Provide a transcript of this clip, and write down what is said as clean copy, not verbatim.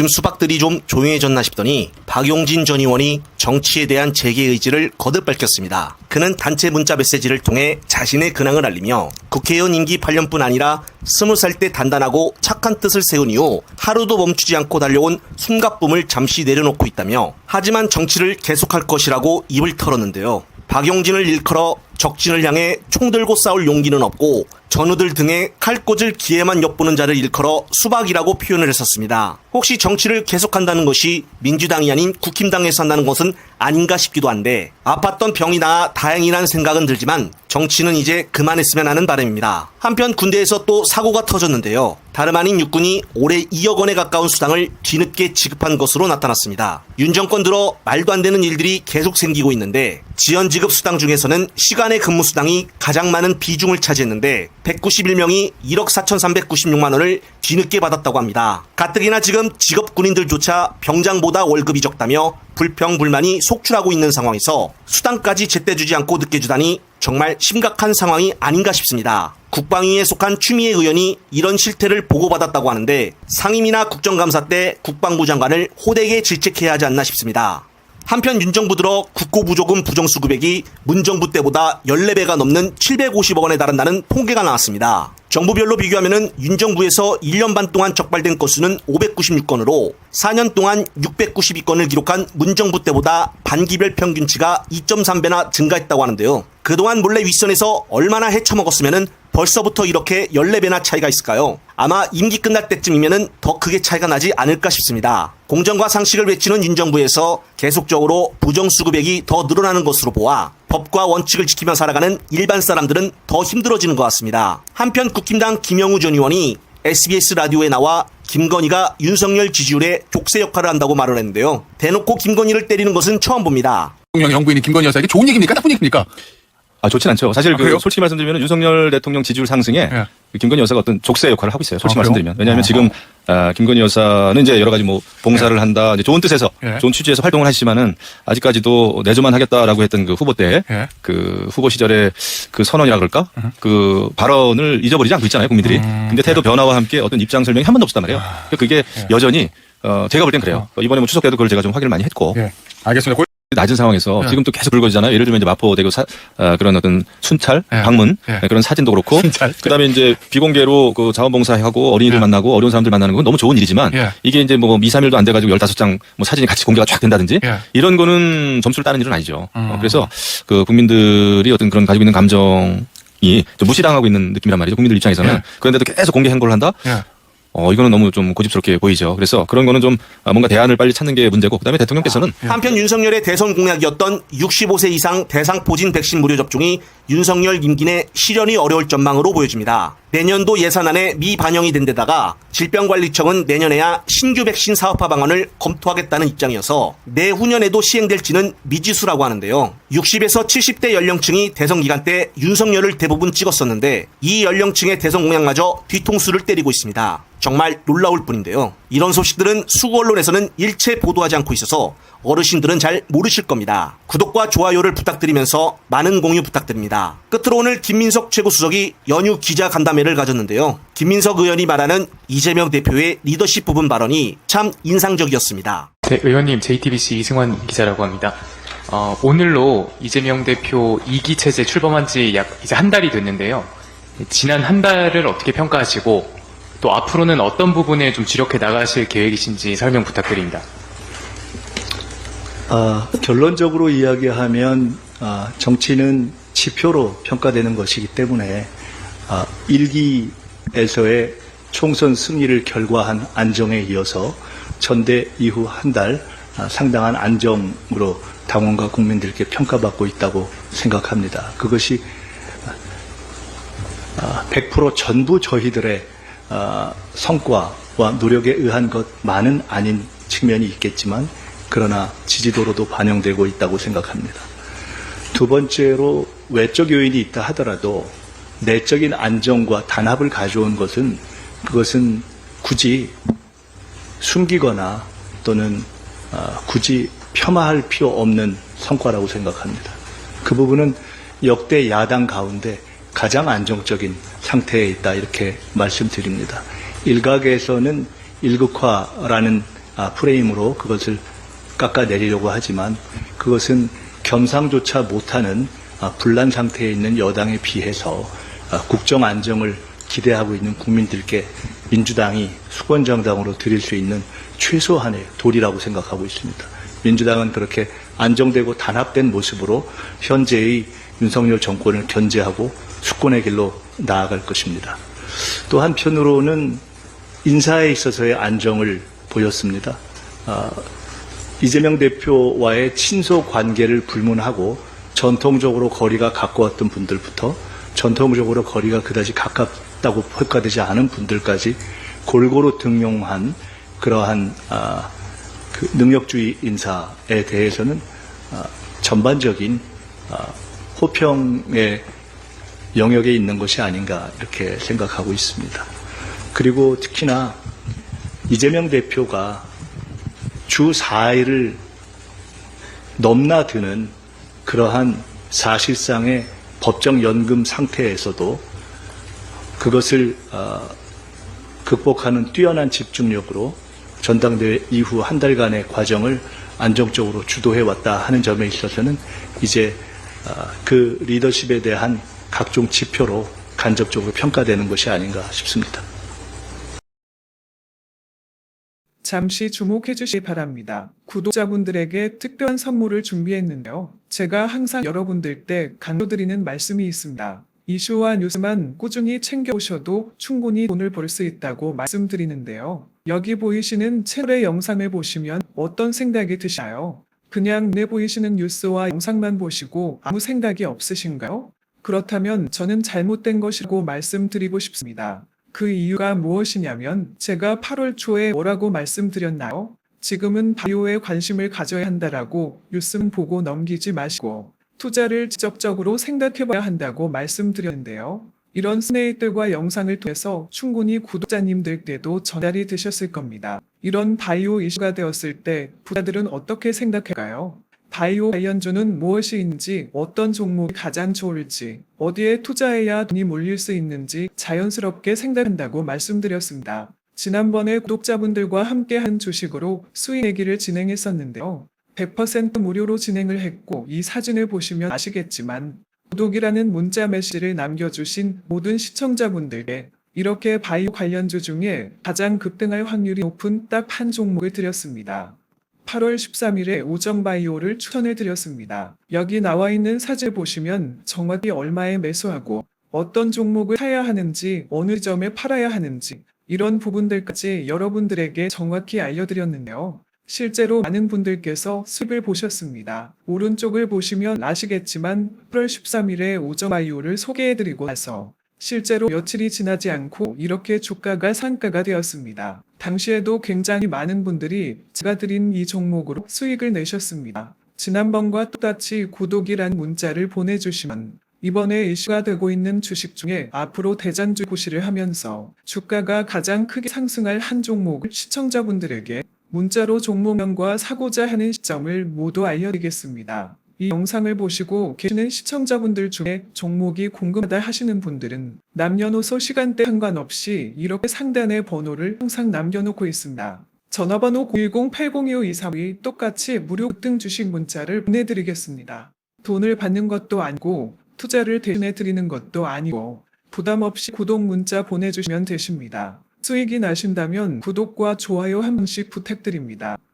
요즘 수박들이 좀 조용해졌나 싶더니 박용진 전 의원이 정치에 대한 재개 의지를 거듭 밝혔습니다. 그는 단체 문자 메시지를 통해 자신의 근황을 알리며 국회의원 임기 8년뿐 아니라 20살 때 단단하고 착한 뜻을 세운 이후 하루도 멈추지 않고 달려온 숨가쁨을 잠시 내려놓고 있다며 하지만 정치를 계속할 것이라고 입을 털었는데요. 박용진을 일컬어 적진을 향해 총 들고 싸울 용기는 없고 전우들 등에 칼 꽂을 기회만 엿보는 자를 일컬어 수박이라고 표현을 했었습니다. 혹시 정치를 계속한다는 것이 민주당이 아닌 국힘당에서 한다는 것은 아닌가 싶기도 한데 아팠던 병이 나아 다행이라는 생각은 들지만 정치는 이제 그만했으면 하는 바람입니다. 한편 군대에서 또 사고가 터졌는데요. 다름 아닌 육군이 올해 2억 원에 가까운 수당을 뒤늦게 지급한 것으로 나타났습니다. 윤 정권 들어 말도 안 되는 일들이 계속 생기고 있는데 지연 지급 수당 중에서는 시간의 근무 수당이 가장 많은 비중을 차지했는데 191명이 1억 4,396만 원을 뒤늦게 받았다고 합니다. 가뜩이나 지금 직업 군인들조차 병장보다 월급이 적다며 불평 불만이 속출하고 있는 상황에서 수당까지 제때 주지 않고 늦게 주다니 정말 심각한 상황이 아닌가 싶습니다. 국방위에 속한 추미애 의원이 이런 실태를 보고받았다고 하는데 상임이나 국정감사 때 국방부 장관을 호되게 질책해야 하지 않나 싶습니다. 한편 윤 정부 들어 국고부조금 부정수급액이 문정부 때보다 14배가 넘는 750억 원에 달한다는 통계가 나왔습니다. 정부별로 비교하면 윤 정부에서 1년 반 동안 적발된 건수는 596건으로 4년 동안 692건을 기록한 문정부 때보다 반기별 평균치가 2.3배나 증가했다고 하는데요. 그동안 몰래 윗선에서 얼마나 헤쳐먹었으면 벌써부터 이렇게 14배나 차이가 있을까요? 아마 임기 끝날 때쯤이면 더 크게 차이가 나지 않을까 싶습니다. 공정과 상식을 외치는 윤 정부에서 계속적으로 부정수급액이 더 늘어나는 것으로 보아 법과 원칙을 지키며 살아가는 일반 사람들은 더 힘들어지는 것 같습니다. 한편 국힘당 김영우 전 의원이 SBS 라디오에 나와 김건희가 윤석열 지지율에 족쇄 역할을 한다고 말을 했는데요. 대놓고 김건희를 때리는 것은 처음 봅니다. 대통령 영부인이 김건희 여사에게 좋은 얘기입니까? 나쁜 얘기입니까? 좋진 않죠. 사실 솔직히 말씀드리면 윤석열 대통령 지지율 상승에 김건희 여사가 어떤 족쇄 역할을 하고 있어요. 솔직히 말씀드리면. 왜냐하면 지금 김건희 여사는 이제 여러 가지 뭐 봉사를 한다, 이제 좋은 뜻에서 좋은 취지에서 활동을 하시지만은 아직까지도 내조만 하겠다라고 했던 그 후보 때 그 후보 시절에 그 선언이라 그럴까? 그 발언을 잊어버리지 않고 있잖아요, 국민들이. 근데 태도 변화와 함께 어떤 입장 설명이 한 번도 없었단 말이에요. 그게 여전히 제가 볼 땐 그래요. 이번에 뭐 추석 때도 그걸 제가 좀 확인을 많이 했고. 알겠습니다. 낮은 상황에서 지금 또 계속 불거지잖아요. 예를 들면 이제 마포대교 그런 어떤 순찰, 방문 그런 사진도 그렇고, 그다음에 이제 비공개로 그 자원봉사하고 어린이들 만나고 어려운 사람들 만나는 건 너무 좋은 일이지만 이게 이제 뭐 2, 3일도 안 돼가지고 15장 뭐 사진이 같이 공개가 쫙 된다든지 이런 거는 점수를 따는 일은 아니죠. 그래서 그 국민들이 어떤 그런 가지고 있는 감정이 좀 무시당하고 있는 느낌이란 말이죠. 국민들 입장에서는. 그런데도 계속 공개 행보를 한다. 이거는 너무 좀 고집스럽게 보이죠. 그래서 그런 거는 좀 뭔가 대안을 빨리 찾는 게 문제고, 그다음에 대통령께서는 한편 윤석열의 대선 공약이었던 65세 이상 대상포진 백신 무료 접종이 윤석열 임기 내 실현이 어려울 전망으로 보여집니다. 내년도 예산안에 미반영이 된 데다가 질병관리청은 내년에야 신규 백신 사업화 방안을 검토하겠다는 입장이어서 내후년에도 시행될지는 미지수라고 하는데요. 60에서 70대 연령층이 대선 기간 때 윤석열을 대부분 찍었었는데 이 연령층의 대선 공약마저 뒤통수를 때리고 있습니다. 정말 놀라울 뿐인데요. 이런 소식들은 수구 언론에서는 일체 보도하지 않고 있어서 어르신들은 잘 모르실 겁니다. 구독과 좋아요를 부탁드리면서 많은 공유 부탁드립니다. 끝으로 오늘 김민석 최고수석이 연휴 기자 간담회를 가졌는데요. 김민석 의원이 말하는 이재명 대표의 리더십 부분 발언이 참 인상적이었습니다. 네, 의원님, JTBC 이승환 기자라고 합니다. 오늘로 이재명 대표 2기 체제 출범한 지 약 이제 한 달이 됐는데요. 지난 한 달을 어떻게 평가하시고 또 앞으로는 어떤 부분에 좀 주력해 나가실 계획이신지 설명 부탁드립니다. 결론적으로 이야기하면 정치는 지표로 평가되는 것이기 때문에 1기에서의 총선 승리를 결과한 안정에 이어서 전대 이후 한 달 상당한 안정으로 당원과 국민들께 평가받고 있다고 생각합니다. 그것이 100% 전부 저희들의 성과와 노력에 의한 것만은 아닌 측면이 있겠지만 그러나 지지도로도 반영되고 있다고 생각합니다. 두 번째로 외적 요인이 있다 하더라도 내적인 안정과 단합을 가져온 것은 그것은 굳이 숨기거나 또는 굳이 폄하할 필요 없는 성과라고 생각합니다. 그 부분은 역대 야당 가운데 가장 안정적인 상태에 있다 이렇게 말씀드립니다. 일각에서는 일극화라는 프레임으로 그것을 깎아내리려고 하지만 그것은 겸상조차 못하는 분란 상태에 있는 여당에 비해서 국정 안정을 기대하고 있는 국민들께 민주당이 수권정당으로 드릴 수 있는 최소한의 도리라고 생각하고 있습니다. 민주당은 그렇게 안정되고 단합된 모습으로 현재의 윤석열 정권을 견제하고 수권의 길로 나아갈 것입니다. 또 한편으로는 인사에 있어서의 안정을 보였습니다. 이재명 대표와의 친소 관계를 불문하고 전통적으로 거리가 가까웠던 분들부터 전통적으로 거리가 그다지 가깝다고 평가되지 않은 분들까지 골고루 등용한 그러한 그 능력주의 인사에 대해서는 전반적인 호평의 영역에 있는 것이 아닌가 이렇게 생각하고 있습니다. 그리고 특히나 이재명 대표가 주 4일을 넘나드는 그러한 사실상의 법정 연금 상태에서도 그것을 극복하는 뛰어난 집중력으로 전당대회 이후 한 달간의 과정을 안정적으로 주도해왔다 하는 점에 있어서는 이제 그 리더십에 대한 각종 지표로 간접적으로 평가되는 것이 아닌가 싶습니다. 잠시 주목해 주시기 바랍니다. 구독자분들에게 특별한 선물을 준비했는데요. 제가 항상 여러분들께 강조드리는 말씀이 있습니다. 이슈와 뉴스만 꾸준히 챙겨오셔도 충분히 돈을 벌 수 있다고 말씀드리는데요. 여기 보이시는 채널의 영상을 보시면 어떤 생각이 드시나요? 그냥 눈에 보이시는 뉴스와 영상만 보시고 아무 생각이 없으신가요? 그렇다면 저는 잘못된 것이라고 말씀드리고 싶습니다. 그 이유가 무엇이냐면 제가 8월 초에 뭐라고 말씀드렸나요? 지금은 바이오에 관심을 가져야 한다라고 뉴스만 보고 넘기지 마시고 투자를 지적적으로 생각해봐야 한다고 말씀드렸는데요. 이런 스네이들과 영상을 통해서 충분히 구독자님들께도 전달이 되셨을 겁니다. 이런 바이오 이슈가 되었을 때 부자들은 어떻게 생각할까요? 바이오 관련주는 무엇이 있는지, 어떤 종목이 가장 좋을지, 어디에 투자해야 돈이 몰릴 수 있는지 자연스럽게 생각한다고 말씀드렸습니다. 지난번에 구독자분들과 함께한 주식으로 수익 내기를 진행했었는데요. 100% 무료로 진행을 했고 이 사진을 보시면 아시겠지만 구독이라는 문자 메시지를 남겨주신 모든 시청자분들께 이렇게 바이오 관련주 중에 가장 급등할 확률이 높은 딱 한 종목을 드렸습니다. 8월 13일에 오정바이오를 추천해 드렸습니다. 여기 나와 있는 사진을 보시면 정확히 얼마에 매수하고 어떤 종목을 사야 하는지 어느 점에 팔아야 하는지 이런 부분들까지 여러분들에게 정확히 알려드렸는데요. 실제로 많은 분들께서 수익을 보셨습니다. 오른쪽을 보시면 아시겠지만 8월 13일에 오정바이오를 소개해드리고 나서 실제로 며칠이 지나지 않고 이렇게 주가가 상가가 되었습니다. 당시에도 굉장히 많은 분들이 제가 드린 이 종목으로 수익을 내셨습니다. 지난번과 똑같이 구독이란 문자를 보내주시면 이번에 이슈가 되고 있는 주식 중에 앞으로 대장주 고시를 하면서 주가가 가장 크게 상승할 한 종목을 시청자분들에게 문자로 종목명과 사고자 하는 시점을 모두 알려드리겠습니다. 이 영상을 보시고 계시는 시청자분들 중에 종목이 궁금하다 하시는 분들은 남녀노소 시간대 상관없이 이렇게 상단에 번호를 항상 남겨놓고 있습니다. 전화번호 010-802-5232 똑같이 무료 급등 주식 문자를 보내드리겠습니다. 돈을 받는 것도 아니고 투자를 대신해 드리는 것도 아니고 부담 없이 구독 문자 보내주시면 되십니다. 수익이 나신다면 구독과 좋아요 한 번씩 부탁드립니다.